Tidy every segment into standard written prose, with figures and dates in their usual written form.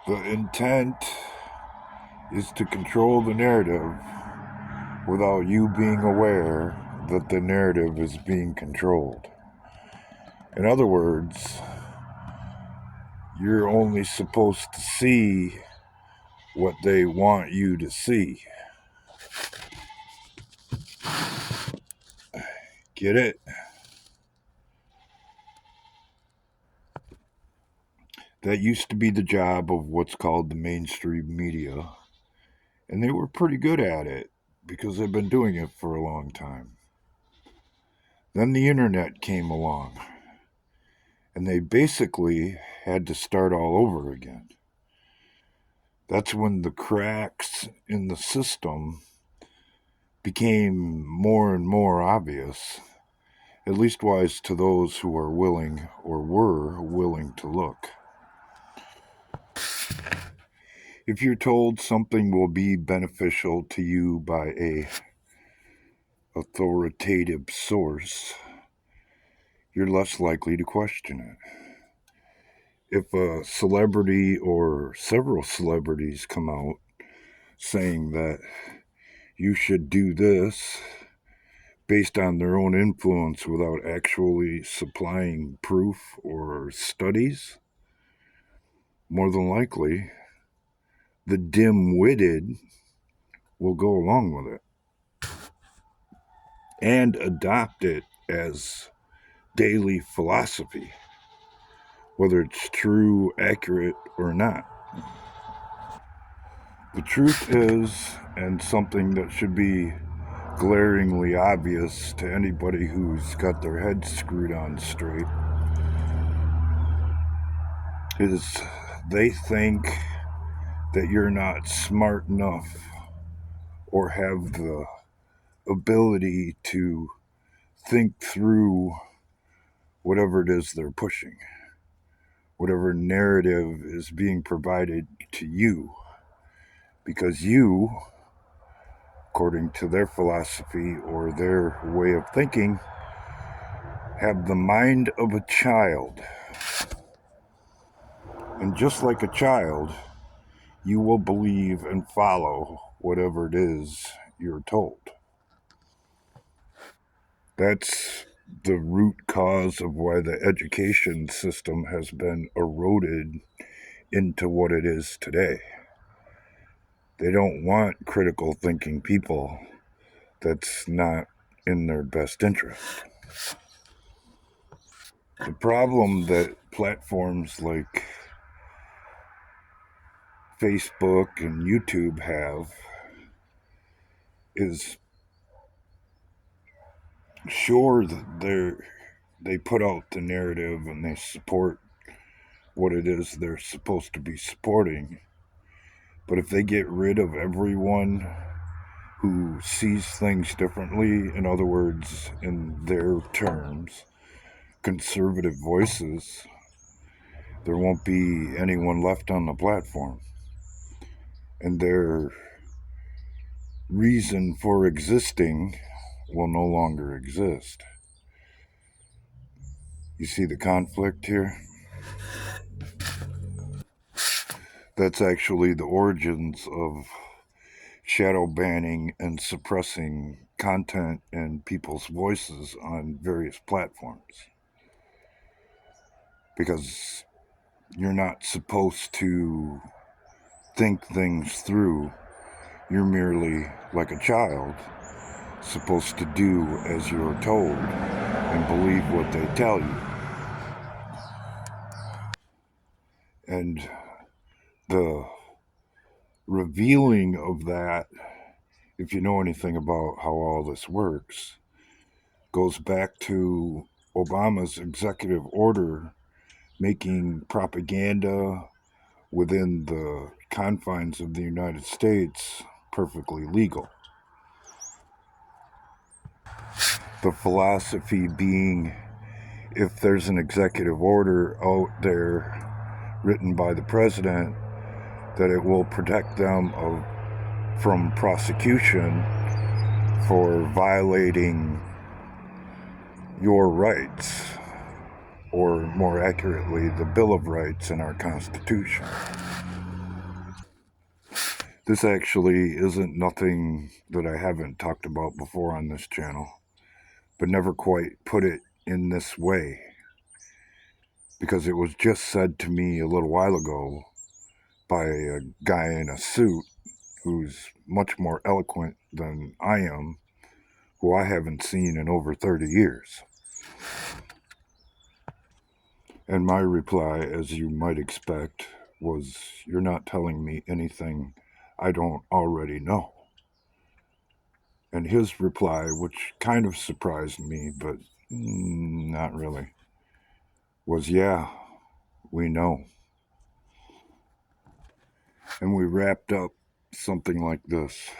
The intent is to control the narrative without you being aware that the narrative is being controlled. In other words, you're only supposed to see what they want you to see. Get it? That used to be the job of what's called the mainstream media, and they were pretty good at it because they've been doing it for a long time. Then the internet came along, and they basically had to start all over again. That's when the cracks in the system became more and more obvious, at least wise to those who are willing or were willing to look. If you're told something will be beneficial to you by a authoritative source, you're less likely to question it. If a celebrity or several celebrities come out saying that you should do this based on their own influence without actually supplying proof or studies, more than likely, the dim-witted will go along with it and adopt it as daily philosophy, whether it's true, accurate, or not. The truth is, and something that should be glaringly obvious to anybody who's got their head screwed on straight, is they think that you're not smart enough or have the ability to think through whatever it is they're pushing, whatever narrative is being provided to you, because you, according to their philosophy or their way of thinking, have the mind of a child. And just like a child, you will believe and follow whatever it is you're told. That's the root cause of why the education system has been eroded into what it is today. They don't want critical thinking people. That's not in their best interest. The problem that platforms like Facebook and YouTube have is, sure, that they put out the narrative and they support what it is they're supposed to be supporting. But if they get rid of everyone who sees things differently, in other words, in their terms, conservative voices, there won't be anyone left on the platform. And their reason for existing will no longer exist. You see the conflict here? That's actually the origins of shadow banning and suppressing content and people's voices on various platforms. Because you're not supposed to think things through. You're merely, like a child, supposed to do as you're told and believe what they tell you. And the revealing of that, if you know anything about how all this works, goes back to Obama's executive order making propaganda within the confines of the United States perfectly legal. The philosophy being, if there's an executive order out there written by the president, that it will protect them from prosecution for violating your rights, or more accurately, the Bill of Rights in our Constitution. This actually isn't nothing that I haven't talked about before on this channel, but never quite put it in this way because it was just said to me a little while ago by a guy in a suit who's much more eloquent than I am, who I haven't seen in over 30 years. And my reply, as you might expect, was, "You're not telling me anything I don't already know." And his reply, which kind of surprised me, but not really, was, "Yeah, we know." And we wrapped up something like this.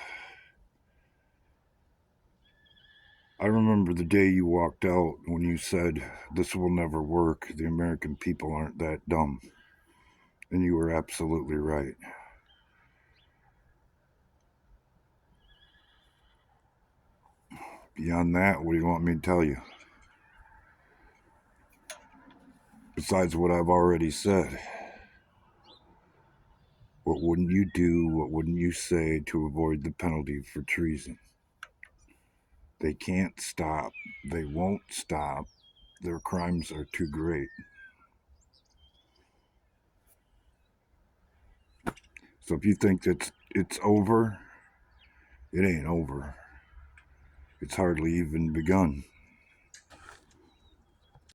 "I remember the day you walked out when you said, 'This will never work. The American people aren't that dumb.' And you were absolutely right." Beyond that, what do you want me to tell you? Besides what I've already said. What wouldn't you do? What wouldn't you say to avoid the penalty for treason? They can't stop. They won't stop. Their crimes are too great. So if you think that it's over, it ain't over. It's hardly even begun.